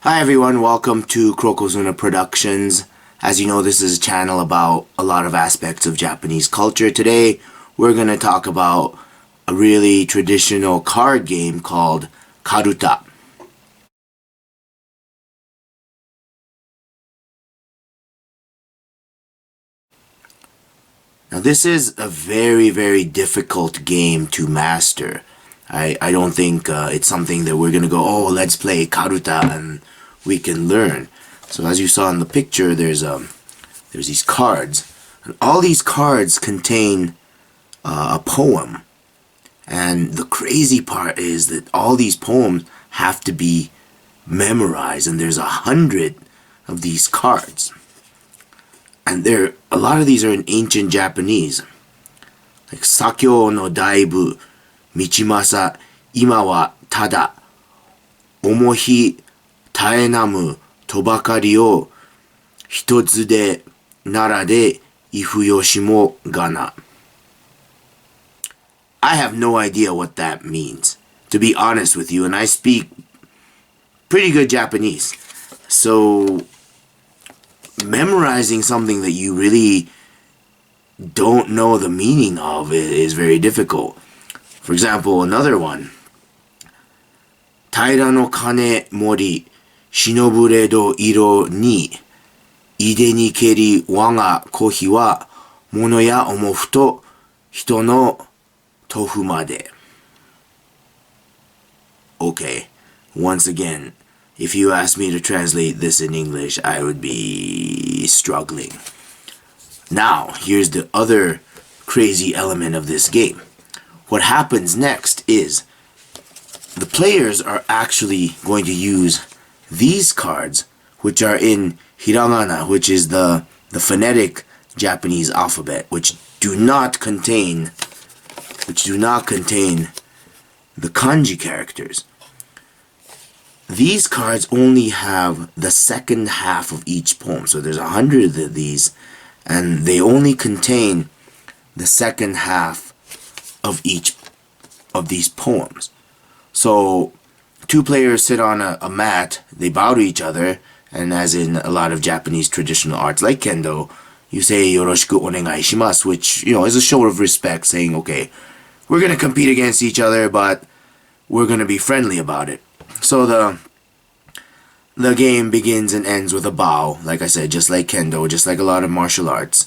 Hi everyone, welcome to Krokozuna Productions. As you know, this is a channel about a lot of aspects of Japanese culture. Today, we're going to talk about a really traditional card game called Karuta. Now this is a very difficult game to master. I don't think it's something that we're going to go, oh, let's play Karuta and we can learn. So as you saw in the picture, there's these cards. And all these cards contain a poem. And the crazy part is that all these poems have to be memorized. And there's 100 of these cards. And a lot of these are in ancient Japanese. Like Sakyo no daibu, Michimasa, ima wa tada, omohi taenamu tobakari o hitotsu de nara de ifuyoshimo gana. I have no idea what that means, to be honest with you, and I speak pretty good Japanese. So memorizing something that you really don't know the meaning of is very difficult. For example, another one. Taira no kane mori shinobure do iro ni ide ni keri waga kohi wa mono ya omofu to hito no tofu made. Okay, once again, if you asked me to translate this in English, I would be struggling. Now, here's the other crazy element of this game. What happens next is the players are actually going to use these cards, which are in hiragana, which is the phonetic Japanese alphabet, which do not contain the kanji characters. These cards only have the second half of each poem. So there's 100 of these, and they only contain the second half of each of these poems. So two players sit on a mat, they bow to each other, and as in a lot of Japanese traditional arts like kendo, you say yoroshiku onegai shimasu, which, is a show of respect, saying, okay, we're going to compete against each other, but we're going to be friendly about it. So the game begins and ends with a bow, like I said, just like kendo, just like a lot of martial arts.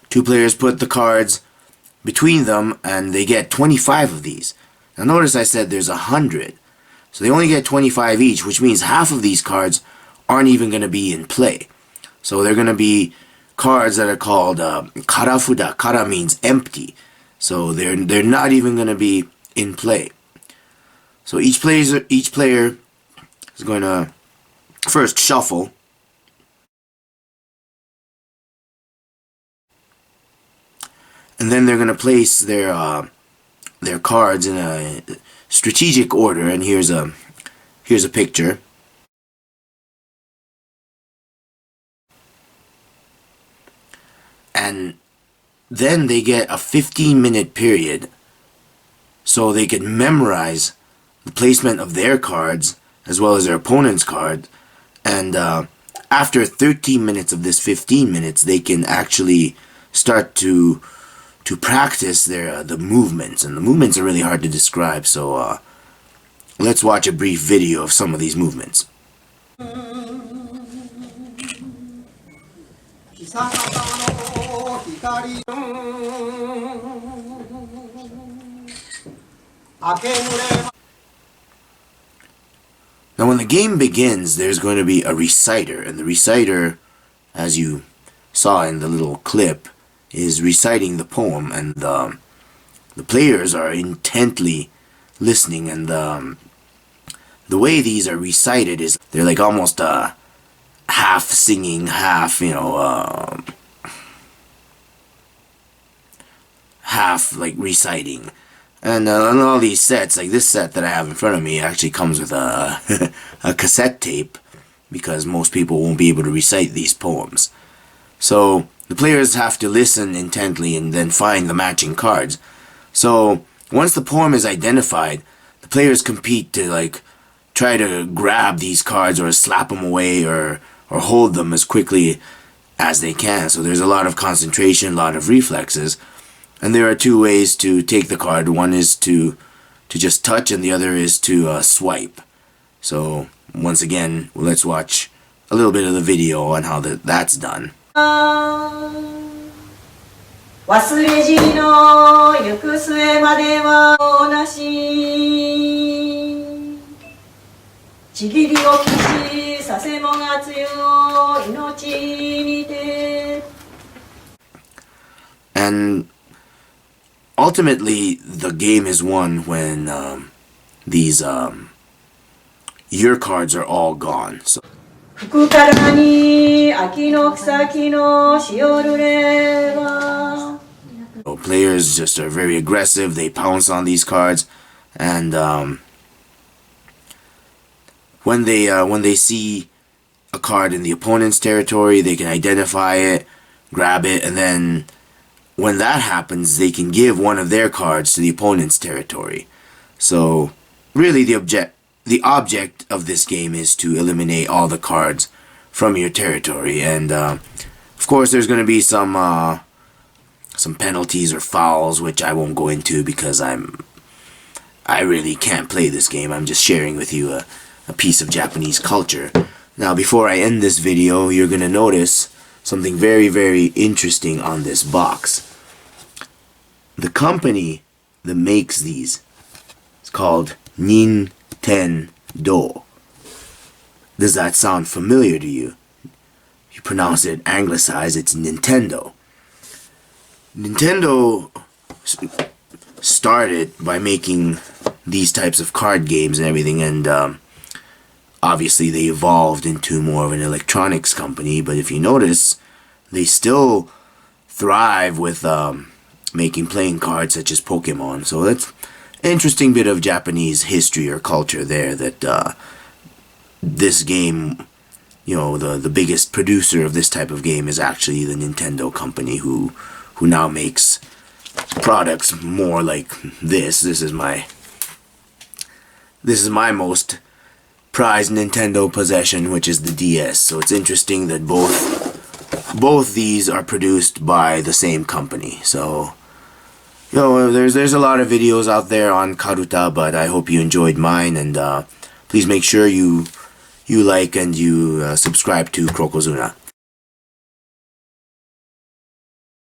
Two players put the cards between them, and they get 25 of these. Now notice I said there's 100. So they only get 25 each, which means half of these cards aren't even going to be in play. So they're going to be cards that are called karafuda. Kara means empty. So they're not even going to be in play. So each player is going to first shuffle. And then they're going to place their cards in a strategic order. And here's a picture. And then they get a 15-minute period so they can memorize the placement of their cards as well as their opponent's card. And after 13 minutes of this 15 minutes, they can actually start to practice the movements. And the movements are really hard to describe, so let's watch a brief video of some of these movements. Now when the game begins, there's going to be a reciter, and the reciter, as you saw in the little clip, is reciting the poem, and the players are intently listening, and the way these are recited is they're like almost half singing, half, half like reciting. And on all these sets, like this set that I have in front of me, actually comes with a cassette tape, because most people won't be able to recite these poems. So the players have to listen intently and then find the matching cards. So once the poem is identified, the players compete to try to grab these cards or slap them away or hold them as quickly as they can. So there's a lot of concentration, a lot of reflexes. And there are two ways to take the card. One is to just touch, and the other is to swipe. So once again, let's watch a little bit of the video on how that's done. 忘れじの行く末まではなしちぎりをきしさせもが強い命にて And ultimately, the game is won when these your cards are all gone. So 福からに秋の草木のしおるれば players just are very aggressive. They pounce on these cards, and when they see a card in the opponent's territory, they can identify it, grab it, and then when that happens, they can give one of their cards to the opponent's territory. So really the object of this game is to eliminate all the cards from your territory. And of course there's going to be some penalties or fouls, which I won't go into because I really can't play this game. I'm just sharing with you a piece of Japanese culture. Now before I end this video, you're going to notice something very, very interesting on this box. The company that makes these is called Nintendo. Does that sound familiar to you? If you pronounce it anglicized, it's Nintendo. Nintendo started by making these types of card games and everything, and obviously they evolved into more of an electronics company, but if you notice, they still thrive with making playing cards such as Pokemon. So that's an interesting bit of Japanese history or culture there, that this game, you know, the biggest producer of this type of game is actually the Nintendo company, who now makes products more like this. This is my most prized Nintendo possession, which is the DS. So it's interesting that both these are produced by the same company. So, you know, there's a lot of videos out there on Karuta, but I hope you enjoyed mine, and please make sure you like and you subscribe to Krokozuna.